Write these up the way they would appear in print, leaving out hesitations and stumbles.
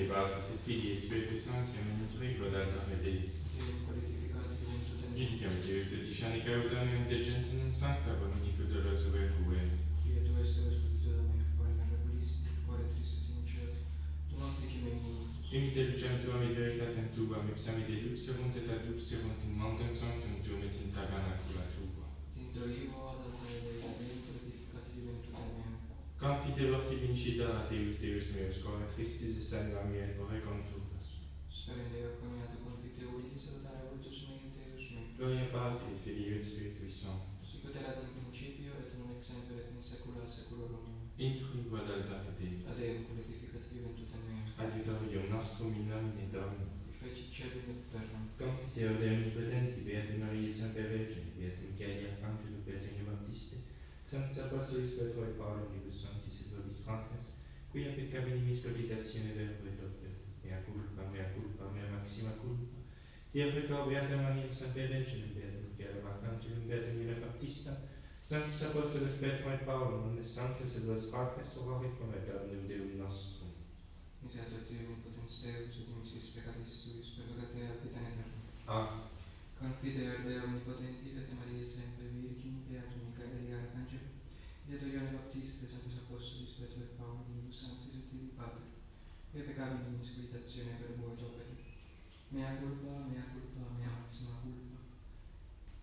Patris et Filii et Spiritus Sancti, nunc et ad Dei. Deum qualificati diventus et Itiam Deus et dicani causam de gentem sancta dominico de resurrectue. Quia tu est resurrectio Domini, quare me repulisti, quare tristis in cielo, tu affici me minimus. Imite lucem tuam et veritatem tuam, ipsam id eduxerunt et adduxerunt in montem sanctum tuum et in tabernacula tua. Introivo ad altare Dei, Deum qualificati diventus et meum. Confiteor tibi incita a Deus, Deus meus, quare tristis et sanguam mea, ore conturbas. Sperendeo coniato confiteori, salutare vultus mei in Deus mei. Gloria Patri, Filii et Spiritui Sancti. Sic ut erat in principio, et nunc et semper, et in saecula saeculorum. Intrui ad altare Dei. Ad Deum qualificati diventus et meum. Adiutorium nostrum in nomine Domini. Qui feci celum et terram. Confiteor Dei omnipotenti, Beata Maria Sancta Vergine, Beata Michaeli Arcangelo, Beata Baptiste, Sanctus Apostolis Petro et Paulibus Sanctis et Vobis Fratres, quia peccabilis cogitatione verbo et opere, mea culpa, mea maxima culpa, Tia precao Beata Maria Sancta Vergine, Beata Michaeli Arcangelo, Beata Baptista, Sanctus Apostolis Petro et Paulum, omnes Sanctus et Vobis Fratres, orare pro Dominum Deum nostrum. Miserere Dei omnipotens Deus, et dimissis peccatis suis, purgate ad vita aeterna. Amen. Confiteor Dei omnipotenti, et Maria semper Virgine, Beatum Michaeli Arcangelo, Beatum Ioanne Baptiste, Sanctus Apostolis Petro et Paulum, Sanctis et Filii Pater, quia peccabilis cogitatione verbo et opere, mea culpa, mea maxima culpa.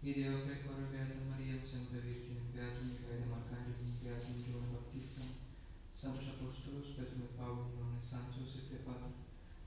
Ideo precoro Beata Maria semper Virgine, Beatum Michaelem Archangelum, Beatum Ioanne Baptistam, Sanctus Apostolos Petrum et Paulum, omnes sanctos et te Pater,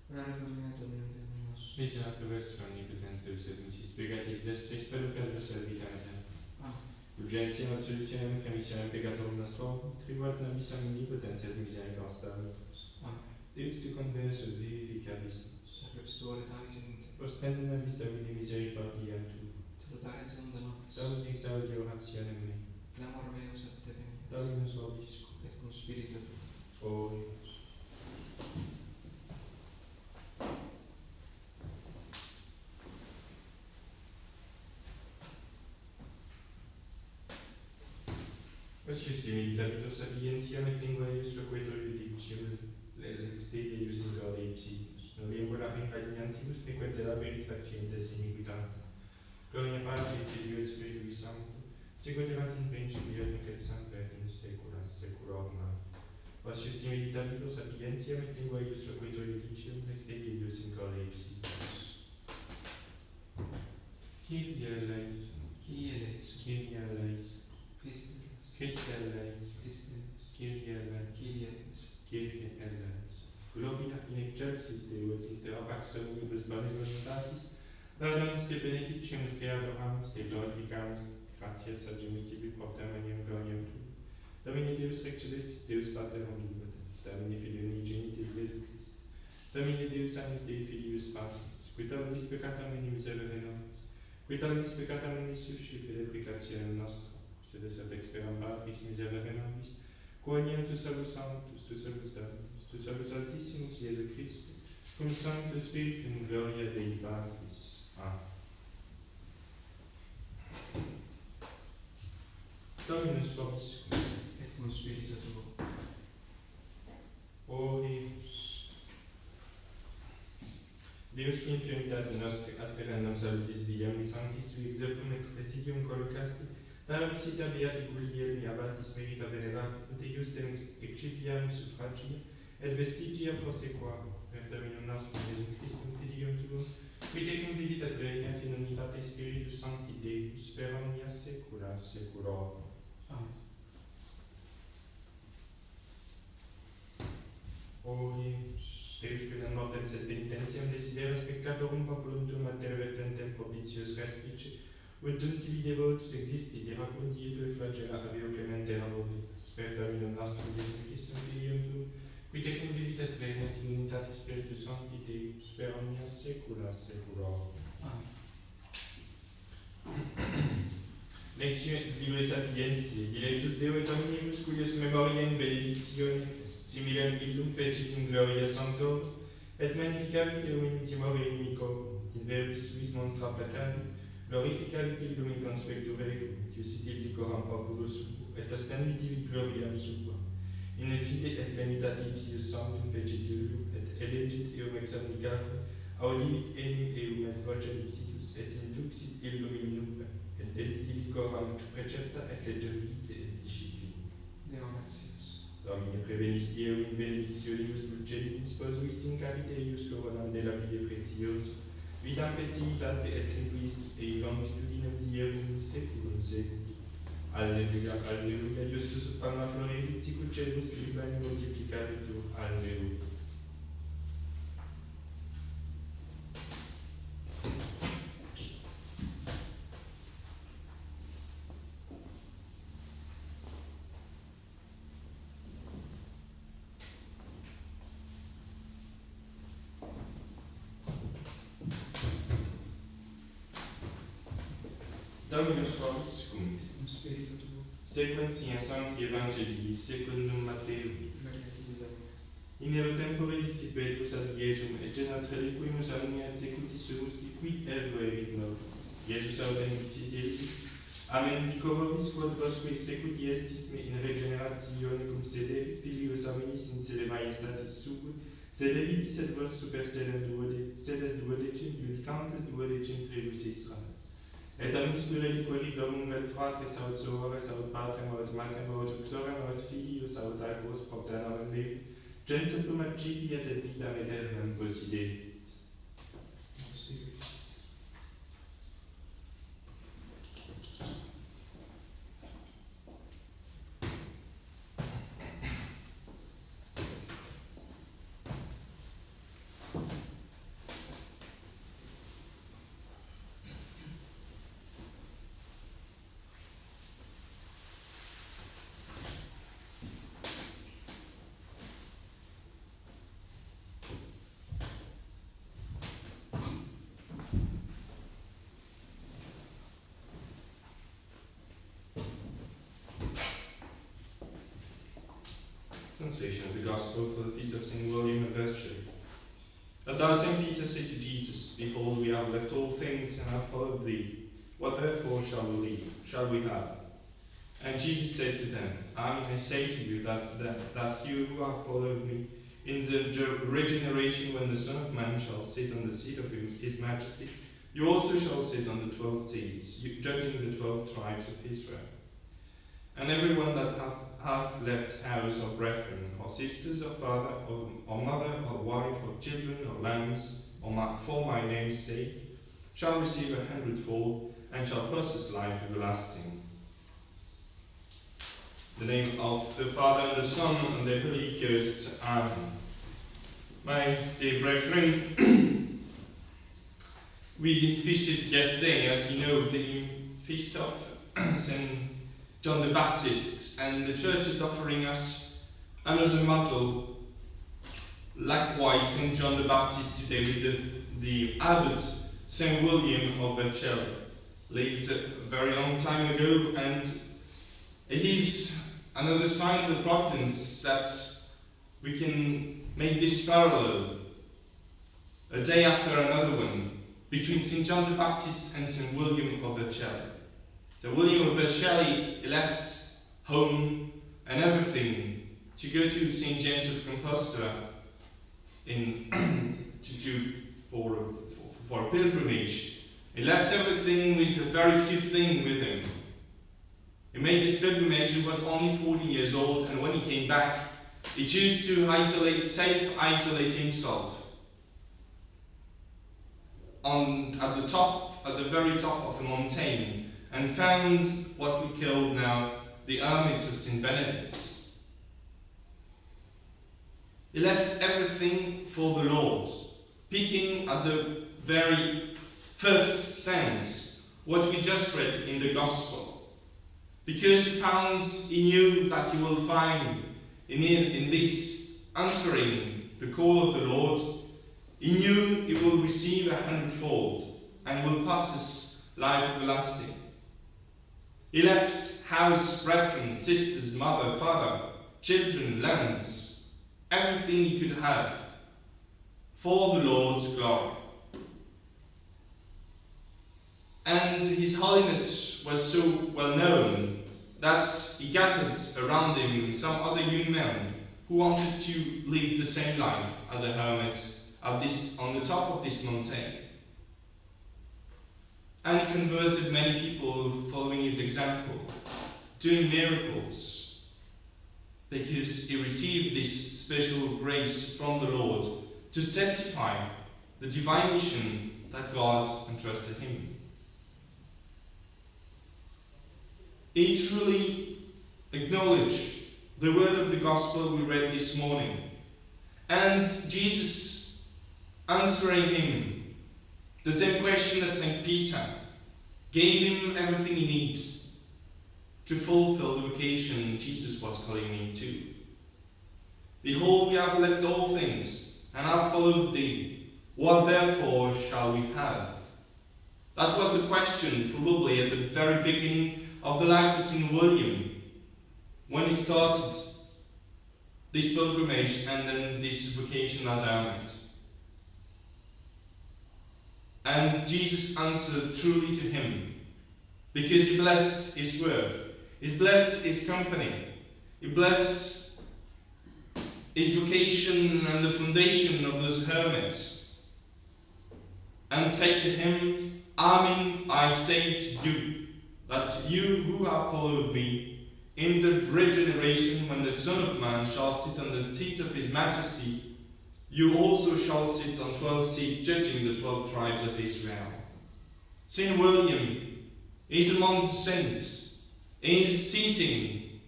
orare pro mea Dominum Deum nostrum. Miserator vestra omnipotens Deus et missis peccatis vestris, perucat vos ad vitam aeterna. Amen. Urgentiam et solutionem et remissionem peccatorum nostrorum, tribuat nobis omnipotens et misericordia Deus. Amen. Deus te conversus vivificabis nos. Sacriptus tuo et amitente. Ostende nobis Domini misericordiam tu. Salutare Deum de nobis. Domini exaudi orationem mei. Clamor meus ad te venies. Dominus vobiscum. Et cum spiritu tuo. Oremus. Osius meditabitur sapientiam et lingua eius loquetur iudicium lex Dei Deus in gaude ipsius. Novembra impadiantibus nequentia aperis facientes iniquitatem. Gloria Patri et Filii et Spiritui Sancto, sic ut erat in principio et nunc et semper et in saecula saeculorum. Amen. Osius meditabitur sapientiam et lingua eius loquetur iudicium lex Dei Deus in gaude ipsius. Kyrie eleison. Kyrie eleison. Kyrie eleison. Christe eleison. Christe eleison. Christe eleison. Kyrie eleison. Kyrie eleison. Kyrie eleison. Gloria in excelsis Deo et inter pax omnibus boni voluntatis, laudamus te benedicimus te adoramus, te glorificamus, gratias agimus tibi propter maniam gloriam tu. Domine Deus Rex Celestis, Deus Pater omnipotens, Domine Filii unigenitus Jesu Christ, Domine Deus Agnus Dei Filius Patris, qui tollis peccatam in miserere nobis, qui tollis peccatam in suscipit deprecationem nostrum, sed et exteram Patris miserere nobis, quoniam tu salus sanctus, tu salus Dominus, tu salus Altissimus Iesu Christi, cum Sanctus Spiritus in gloria Dei Patris. Amen. Dominus vobiscum. Et cum spiritu tuo. Oremus. Deus qui in fiumitatis nostri alterendam salutis viam, sanctis tui exerpum et presidium collocasti, da visita beati Guglielmi abbatis merita venerati, ut eiustem excipiamus suffragia, et vestigia prosequarum, per Dominum nostrum Iesum Christum Filium tuum, qui tecum vivit et regnat in unitate Spiritus Sancti Deus, per omnia saecula saeculorum. Amen. Oremus. Deus qui non mortem sed penitentiam desideras peccatorum populum tuum advertentem propitius respice, ut dum tibi devotus existi, iracundi et flagella aveo clemente laboritas, per Dominum nostrum Iesum Christum Filium tuum, qui tecum vivit et regnat in unitate Spiritus Sancti Deus, per omnia saecula saeculorum. Amen. Lectio Libre Sapientiae, dilectus Deo et omnibus cuius memoriae in benedictione est, similem illum fecit in gloria sanctorum, et magnificavit eum in timore inimicorum, in verbis suis monstra placavit, glorificavit illum in conspectu regum, et iusitil licoram populus suo, et ostendit ibi gloriam sua. in fide et venitativius sanctum vegetarium et elegit eum ex omnicarum, audivit enim eum et vocem ipsitus et induxit illum in nube, et edit hanc precepta et legem vitae et disciplina. Deo gratias. Domine prevenis Deo in benedictionibus dulcedibus posuis in capite eius coronam de la vide pretioso, vidam petitate et triplisti et longitudinem Dieum in seculum seculi. Alleluia, alleluia, justus ut panna florerit sicut celus libani multiplicabitur. Alleluia. Dominus vobiscum. In spiritu tuo. Sequentia Sancti Evangelii secundum Matteum. Gloria a te, Domine. In ero tempore dixit Petrus ad Iesum, et genat reliquimus omnia et secutis sumus, qui ergo erit nobis. Iesus autem dixit Iesus, Amen dico vobis, quod vosque secuti estis me in regeneratione cum sedevit filius hominis in sede maiestatis sui, sedevitis et vos super sedes duodecim, judicantes duodecim tribus Israel. Et amisque reliquari domum vel fratres aut sorores aut patrem aut matrem aut uxorem aut filius aut aequos propter nomen Dei, centuplum accipiat et vitam aeternam possidebit. Translation of the Gospel for the feast of St. William of Vercelli. At that time Peter said to Jesus, Behold, we have left all things and have followed thee. What therefore shall we have? And Jesus said to them, Amen, I say to you that you who have followed me, in the regeneration when the Son of Man shall sit on the seat of his majesty, you also shall sit on the 12 seats, judging the 12 tribes of Israel. And everyone that hath left house or brethren, or sisters, or father, or mother, or wife, or children, or lands, for my name's sake, shall receive 100-fold, and shall possess life everlasting. In the name of the Father, and the Son, and the Holy Ghost. Amen. My dear brethren, we visited yesterday, as you know, the feast of St. John the Baptist, and the church is offering us another model. Likewise, St. John the Baptist today with the abbot St. William of Vercelli. Lived a very long time ago, and it is another sign of the providence that we can make this parallel, a day after another one, between St. John the Baptist and St. William of Vercelli. So William of Vercelli left home and everything to go to St. James of Compostela for a pilgrimage. He left everything with a very few things with him. He made this pilgrimage. He was only 14 years old, and when he came back, he chose to self-isolate himself at the very top of a mountain, and found what we call now the Hermits of St. Benedict. He left everything for the Lord, picking at the very first sense what we just read in the Gospel, because he knew that he will find in this answering the call of the Lord, he knew he will receive 100-fold and will possess life everlasting. He left house, brethren, sisters, mother, father, children, lands, everything he could have for the Lord's glory. And his holiness was so well known that he gathered around him some other young men who wanted to live the same life as a hermit on the top of this mountain. And he converted many people following his example, doing miracles, because he received this special grace from the Lord to testify the divine mission that God entrusted him. He truly acknowledged the word of the gospel we read this morning, and Jesus answering him the same question as St. Peter, gave him everything he needs to fulfill the vocation Jesus was calling him to. Behold, we have left all things, and have followed thee. What therefore shall we have? That was the question, probably at the very beginning of the life of St. William, when he started this pilgrimage and then this vocation as hermit. And Jesus answered truly to him, because he blessed his word, he blessed his company, he blessed his vocation and the foundation of those hermits, and said to him, Amen, I say to you, that you who have followed me, in the regeneration when the Son of Man shall sit on the seat of his majesty, you also shall sit on 12 seats, judging the 12 tribes of Israel. St. William is among the saints. He is sitting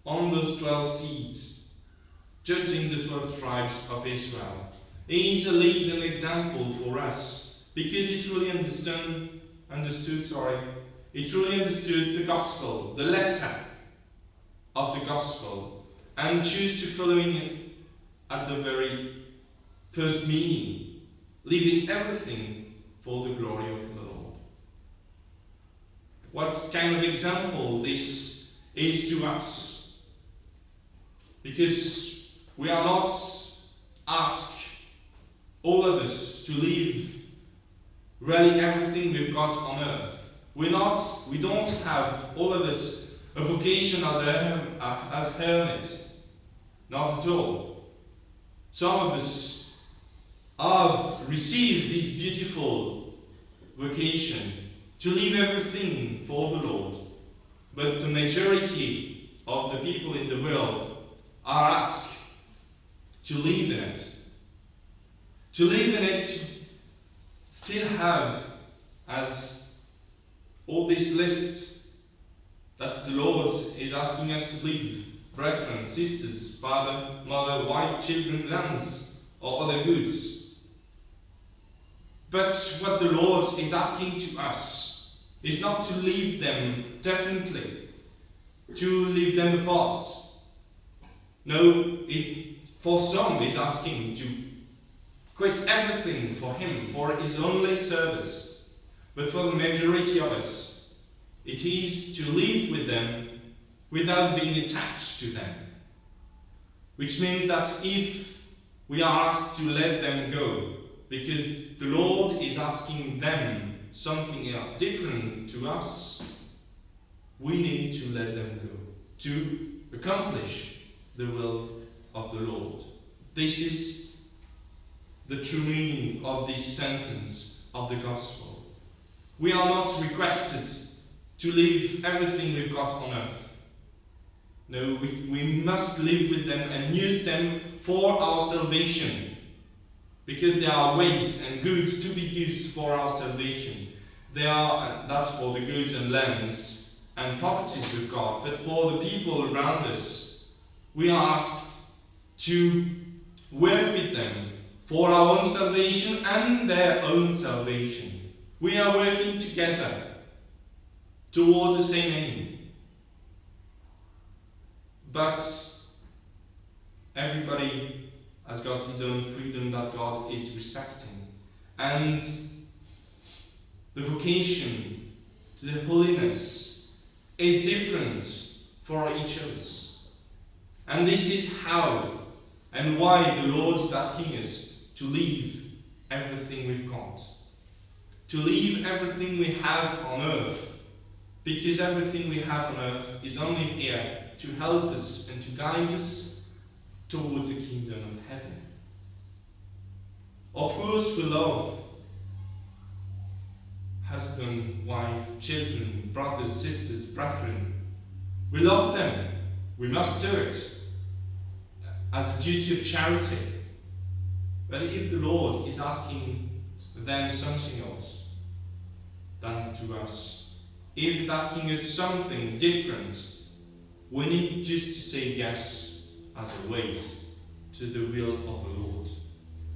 on those 12 seats, judging the 12 tribes of Israel. He is a lead and example for us, because he truly understood the gospel, the letter of the gospel, and choose to follow it at the very first meaning, leaving everything for the glory of the Lord. What kind of example this is to us? Because we are not asked, all of us, to leave really everything we've got on earth. We don't have, all of us, a vocation as hermits. Not at all. Some of us have received this beautiful vocation to leave everything for the Lord. But the majority of the people in the world are asked to live in it. To live in it, to still have, as all this list that the Lord is asking us to live, brethren, sisters, father, mother, wife, children, lands, or other goods. But what the Lord is asking to us is not to leave them definitely, to leave them apart. No, for some is asking to quit everything for him, for his only service. But for the majority of us, it is to live with them without being attached to them. Which means that if we are asked to let them go, because the Lord is asking them something different to us, we need to let them go, to accomplish the will of the Lord. This is the true meaning of this sentence of the Gospel. We are not requested to leave everything we've got on earth. No, we must live with them and use them for our salvation, because there are ways and goods to be used for our salvation. That's for the goods and lands and properties we've got, but for the people around us, we are asked to work with them for our own salvation and their own salvation. We are working together towards the same aim. But everybody has got his own freedom that God is respecting. And the vocation to the holiness is different for each of us. And this is how and why the Lord is asking us to leave everything we've got. To leave everything we have on earth. because everything we have on earth is only here to help us and to guide us towards the kingdom of heaven. Of course, we love husband, wife, children, brothers, sisters, brethren. We love them. We must do it as a duty of charity. But if the Lord is asking them something else than to us, if he's asking us something different, we need just to say yes, as always, to the will of the Lord.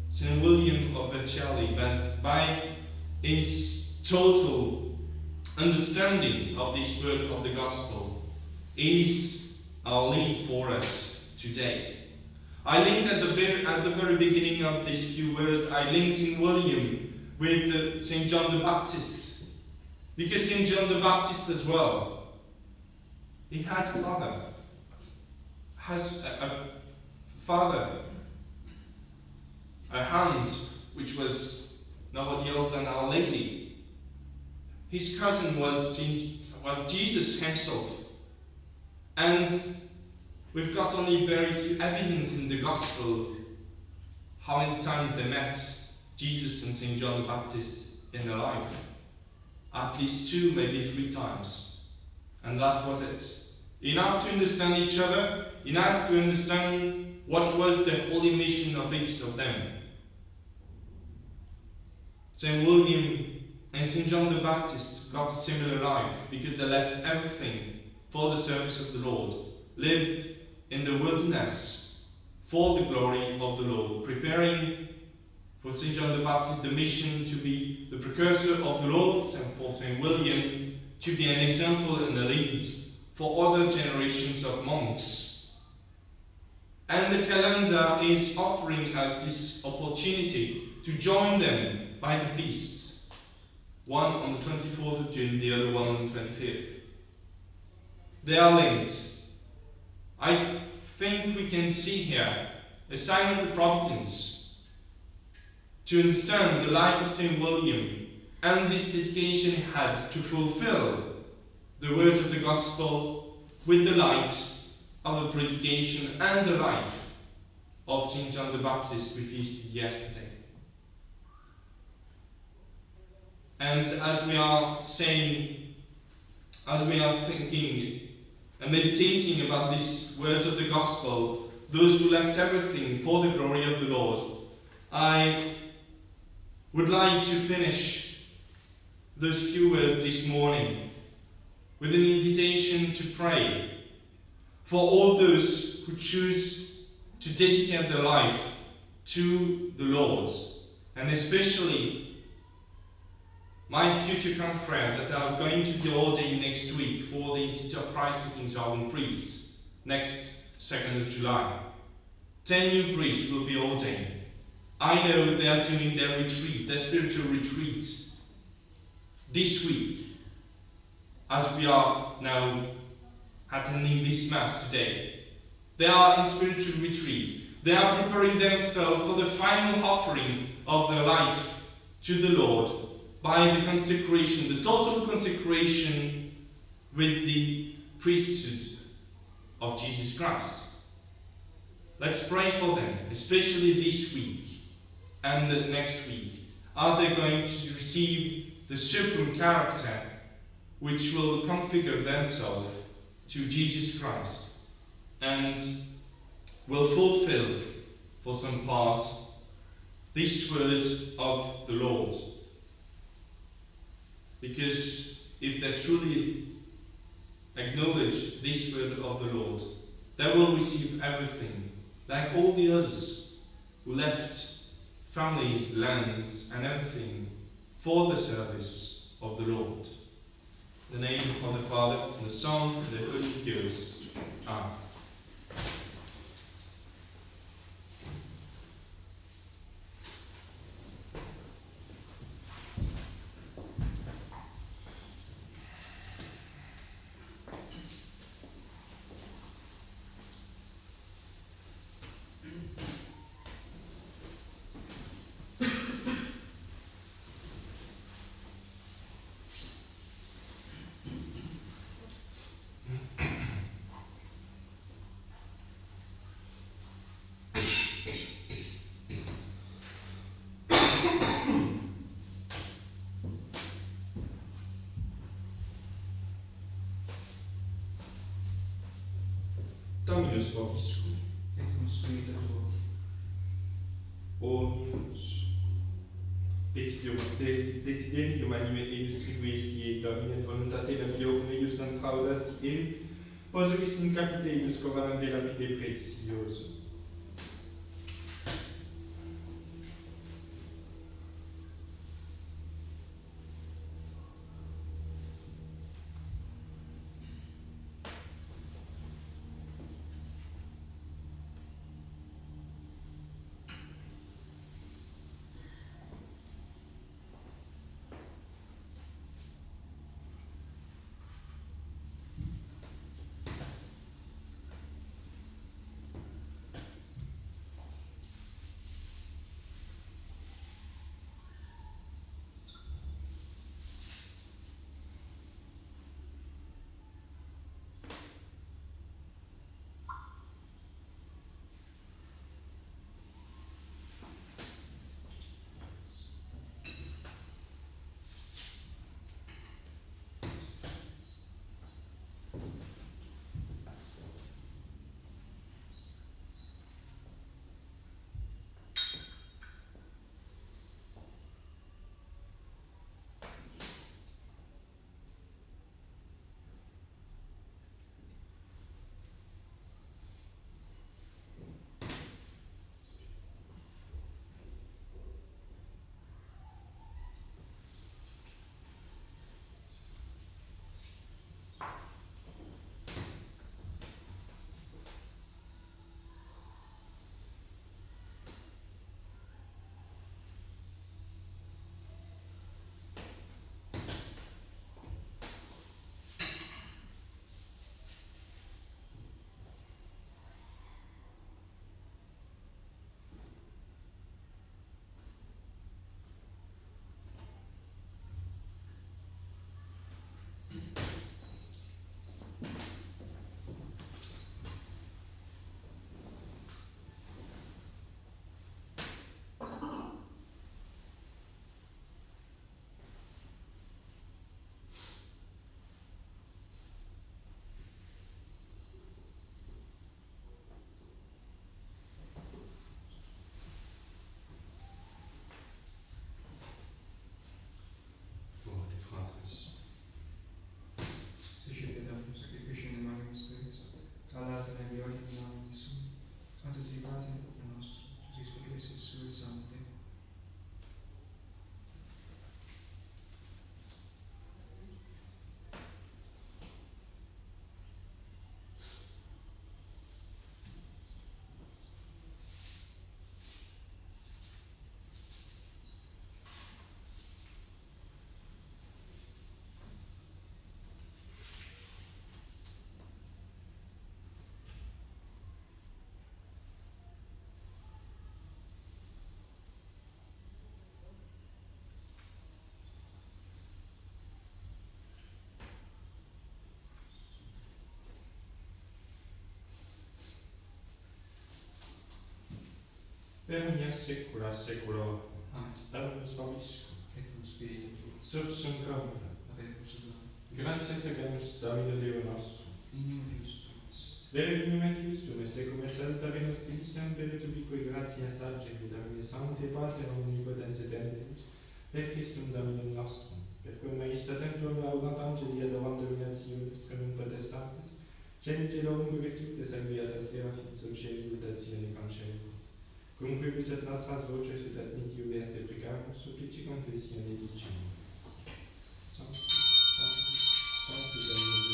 St. William of Vercelli, by his total understanding of this word of the gospel, is our lead for us today. I linked at the very beginning of these few words, I linked St. William with St. John the Baptist, because St. John the Baptist as well, he had a father, a hand which was nobody else than Our Lady. His cousin was Jesus himself. And we've got only very few evidence in the Gospel how many times they met, Jesus and St. John the Baptist, in their life. At least 2, maybe 3 times. And that was it. Enough to understand each other, enough to understand what was the holy mission of each of them. St. William and St. John the Baptist got a similar life because they left everything for the service of the Lord, lived in the wilderness for the glory of the Lord, preparing for St. John the Baptist the mission to be the precursor of the Lord, and for St. William to be an example and a lead for other generations of monks. And the calendar is offering us this opportunity to join them by the feasts. One on the 24th of June, the other one on the 25th. They are linked. I think we can see here a sign of the providence to understand the life of St. William and this dedication he had to fulfill the words of the gospel with the light of the predication and the life of St. John the Baptist we feasted yesterday. And as we are saying, as we are thinking and meditating about these words of the gospel, those who left everything for the glory of the Lord, I would like to finish those few words this morning with an invitation to pray for all those who choose to dedicate their life to the Lord, and especially my future confrères that are going to be ordained next week for the Institute of Christ the King's Ordained Priests, next 2nd of July. 10 new priests will be ordained. I know they are doing their retreat, their spiritual retreats, this week, as we are now attending this Mass today. They are in spiritual retreat. They are preparing themselves for the final offering of their life to the Lord by the consecration, the total consecration with the priesthood of Jesus Christ. Let's pray for them, especially this week and the next week. Are they going to receive the supreme character which will configure themselves to Jesus Christ and will fulfill, for some part, these words of the Lord? Because if they truly acknowledge this word of the Lord, they will receive everything, like all the others who left families, lands, and everything for the service of the Lord. In the name of the Father, and the Son, and the Holy Ghost. Amen. dammi lo sfobisco. e con spirito tuo. Omnibus. Desideri manime eius tribuesti et domine voluntate labio eius non fraudas die posuis in capite eius covalante lapide precioso. Vote fratres. Sicile Domino, sacrificio in mare misterioso, all'altare nei violi di nome Gesù, ad tutti i padri nostro, Gesù Cristo Gesù e Sante. Per mia secula seculo. Amen. Dammi lo sfobisco. E con spirito tuo. Sursum contra. Ave consolare. Gratias agemus Domino Deo nostro. Finium Deus tuus. Vere dignum et justum est secum et salutaremus Christiam per tubique gratia sagem et Domine Sancte Pater omnipotens et Deus per Christum Dominum nostrum per quem maestatem tuam laudat angeli ad avant dominationis tremum potestates cenigere omque virtutes agriatas serafim sub cielo exultatione concede cum quibus et nostras voces ut admitio est deprecamus supplici confessione dicimus Sanctus, Sanctus, Sanctus Dominus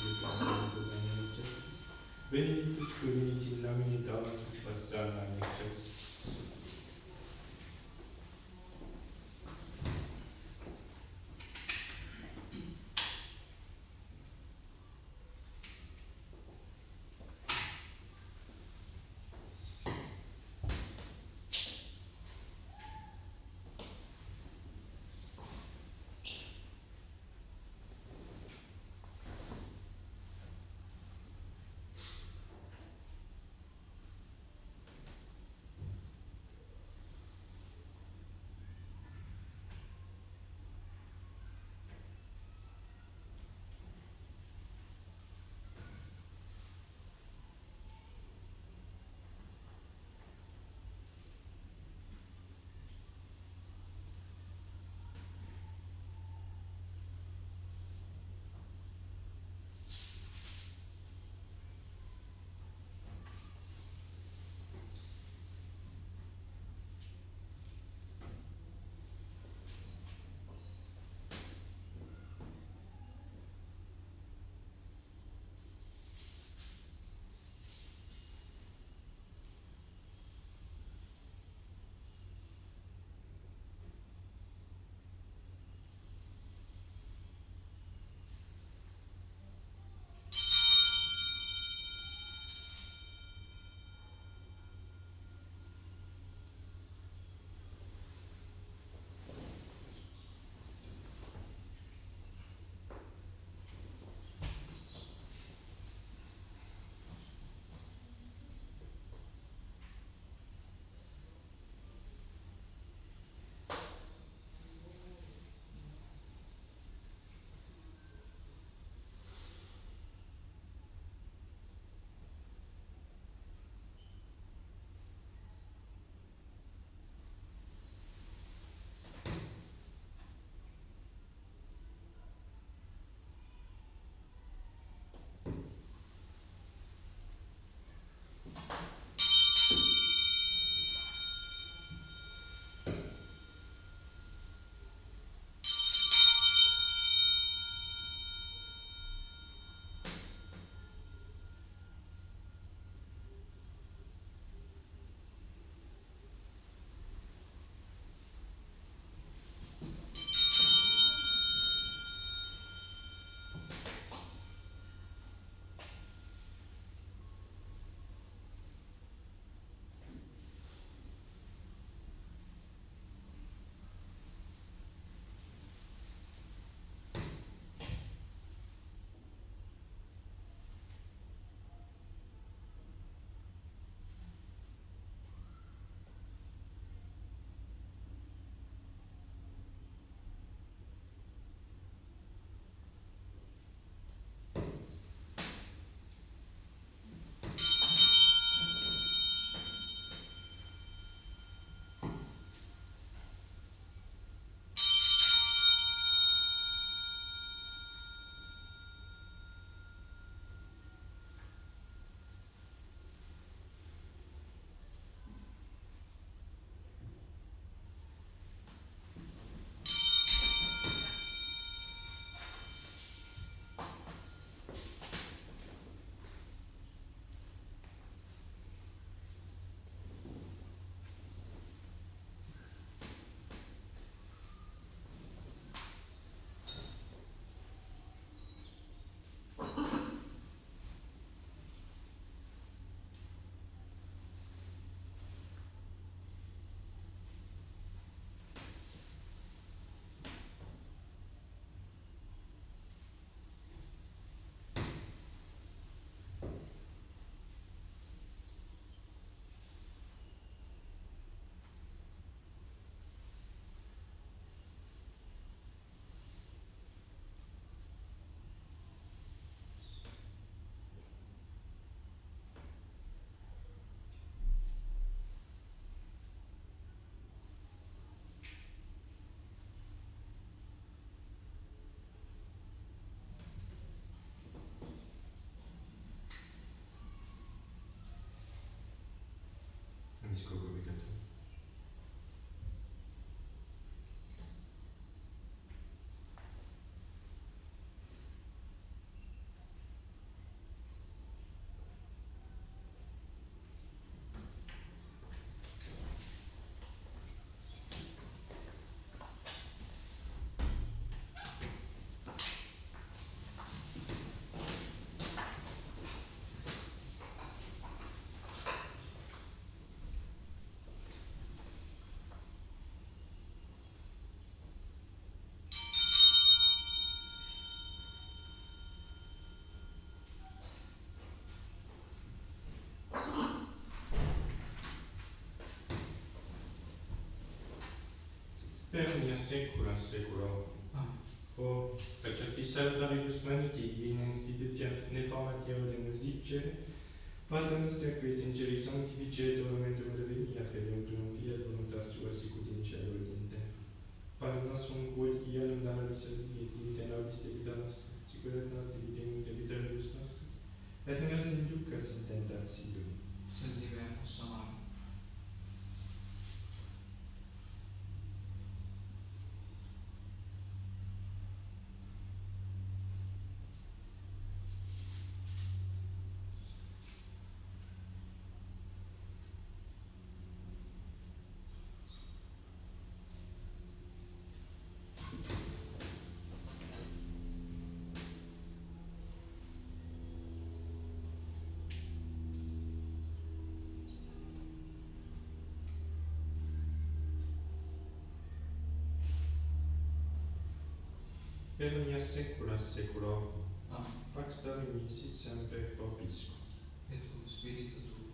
Deus Sanctus benedictus Dominus in nomine Domini Passalam et Excelsis. capisco come tu. Per mi assicuro. Perciò ti salutavimus manuti in institution ne formatio demus dicere, Pater noster qui sinceri sanctificetur momentum revenia, credium plurum fiat voluntas tua sicut in cielo et in terra. Panem nostrum quod iam dana nobis et dimitte nobis debita nostra, sicut et nos dimitemus debitoribus nostris, et ne nos inducas in tentatione, sed libera nos a male. per mi assicuro, Amen. pax Domini sit semper propisco. Et cum spiritu tuo.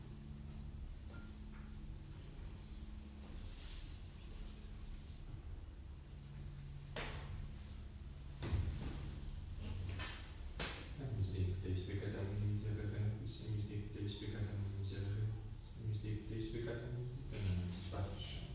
Mystic Deus peccata miserere nobis, mystic Deus peccata miserere, mystic Deus peccata miserere nobis, faccia.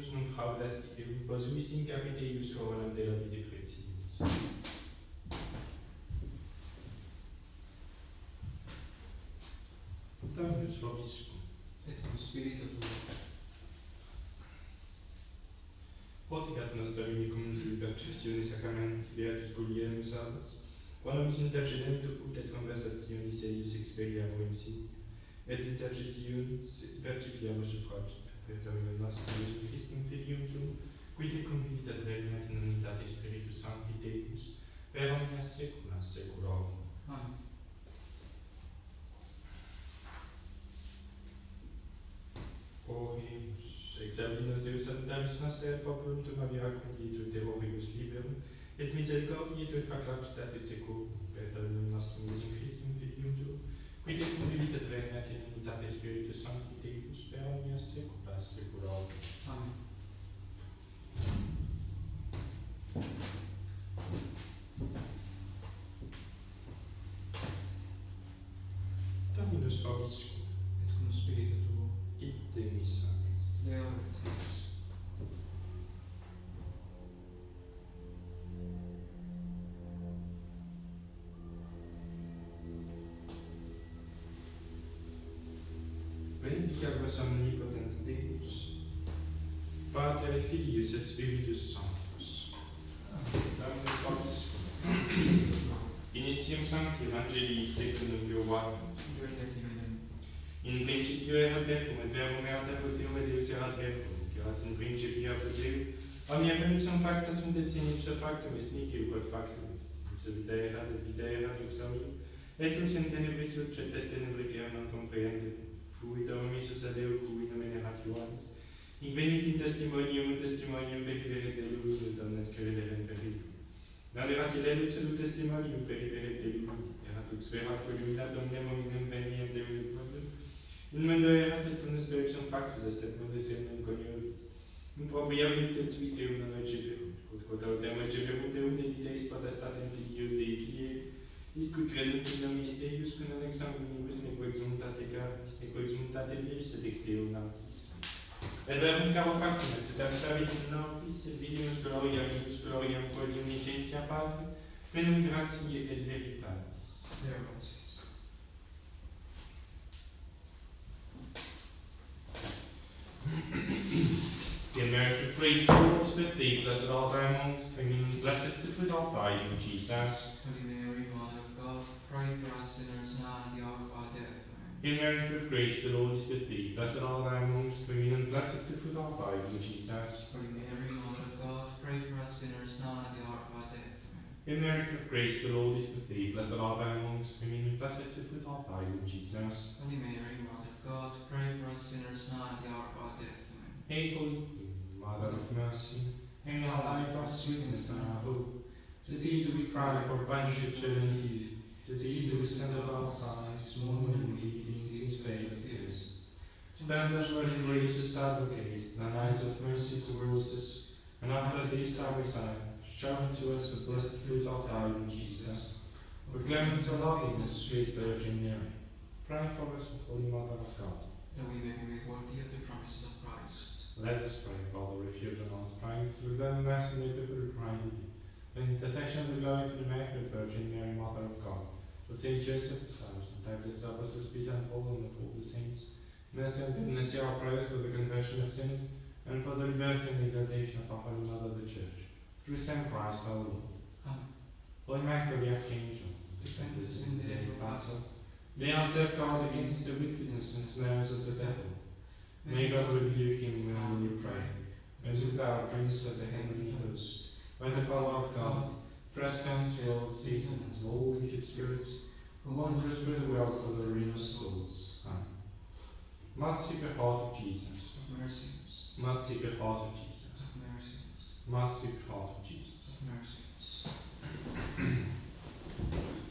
Deus non fraudas Deo, posuis incapite eius coronem Deo vide precipius. Dominus vobiscum. Et cum spiritu tuo. Protegat nos Dominicum per cessione sacramenti, beatus Guglielmus Abbas, quanibus intercedentur ut et conversationis eius experiamo in si, et intercessionis percipiamo suffragit per Dominum nostrum Iesum Christum Filium tuum, qui te convitat regnat in unitate Spiritus Sancti Deus, per omnia saecula saeculorum. Amen. Oremus, exaudinus Deus salutaris nostre et populum tuum avia conditu terroribus liberum, et misericordiae tue facultate securum, per Dominum nostrum Iesum Christum Filium tuum, qui te convitat regnat in unitate Spiritus Sancti Deus, per omnia saecula saeculorum. Amen. Dominus vobiscum. Et cum spiritu tuo. Ite missa est. Deo Vercelli. Benedicat vos omnipotens Deus, Pater et Filius et Spiritus Sanctus. Dominus vobiscum. Initium Sancti Evangelii secundum Ioannem. In principio erat Verbum, et Verbum erat apud Deo, et Deus erat Verbum, qui erat in principio apud Deo. Omnia benum facta sunt et sine ipsa factum est nihil quod factum est. Ipsa vita erat, et vita erat lux omnium. Et lux in tenebris lucet, et tenebrae eam non comprehendere. Fuit omissus ad Deo, cui nomen erat Ioannis. Hic venit in testimonium, et testimonium periveret Deum, et omnes crederent per illum. Non erat ille lux et testimonium periveret Deum, erat lux vera illuminat omnem hominem veniem Deum mundo. In mundo erat et unus Deusum factus est, et mundus eum coniurit. In propriavit et sui Deum non eceperunt, quod autem eceperunt Deum dedideis potestatem filius Dei filiae, isque credunt in nomine eius, que non ex sanguinibus neque exumptate carnis, neque exumptate viris, et ex Deo natis. Et verbum caro factum est, et habitavit in nobis, et vidimus gloriam quasi unicentia Patri, plenum gratiae et veritatis. Deo Vercelli. In merit of grace, the Lord is with thee, blessed art thou amongst women, and blessed is the fruit of thy womb, Jesus. Holy Mary, Mother of God, pray for us sinners now and at the hour of our death. Amen. In merit of grace, the Lord is with thee, blessed art thou amongst women, and blessed is the fruit of thy womb, Jesus. Holy Mary, Mother of God, pray for us sinners now and at the hour of our death. Amen. In merit of grace, the Lord is with thee, blessed art thou amongst women, and blessed is the fruit of thy womb, Jesus. Holy Mary, Mother of God, pray for us sinners now and at the hour of our death. Amen. Hail, Holy Queen, Mother of mercy, in our life, our sweetness, and our hope. To thee do we cry for banishment and need. To thee do we send up our sighs, mourn and weep in these veiled tears. Stand us, most gracious Advocate, thine eyes of mercy towards us, and after this our exile, show unto us the blessed fruit of thy womb, Jesus. With clement to loveliness, sweet Virgin Mary, pray for us, Holy Mother of God. That we may be made worthy of the promises of Christ. Let us pray for the refuge of our strength, through the mercy and the people who cry to thee. The intercession of the glorious and Immaculate Virgin Mary, Mother of God, for Saint Joseph the Spouse, and Titus Apostles, Peter and Paul, and of all the saints, mercy and goodness, hear our prayers for the conversion of sins, and for the liberty and exaltation of our Holy Mother, the Church, through Saint Christ our Lord. Amen. O Immaculate Archangel, defend us in the day of battle. Lay our safeguard against the wickedness and snares of the devil. May God rebuke him when we pray. And do thou, Prince of the heavenly host, by the power of God, thrust down to all Satan and all wicked spirits, who wander through the world for the ruin of souls. Amen. Most Sacred Heart of Jesus. Have mercy on us. Most Sacred Heart of Jesus. Have mercy on us. Most Sacred Heart of Jesus. Have mercy on us.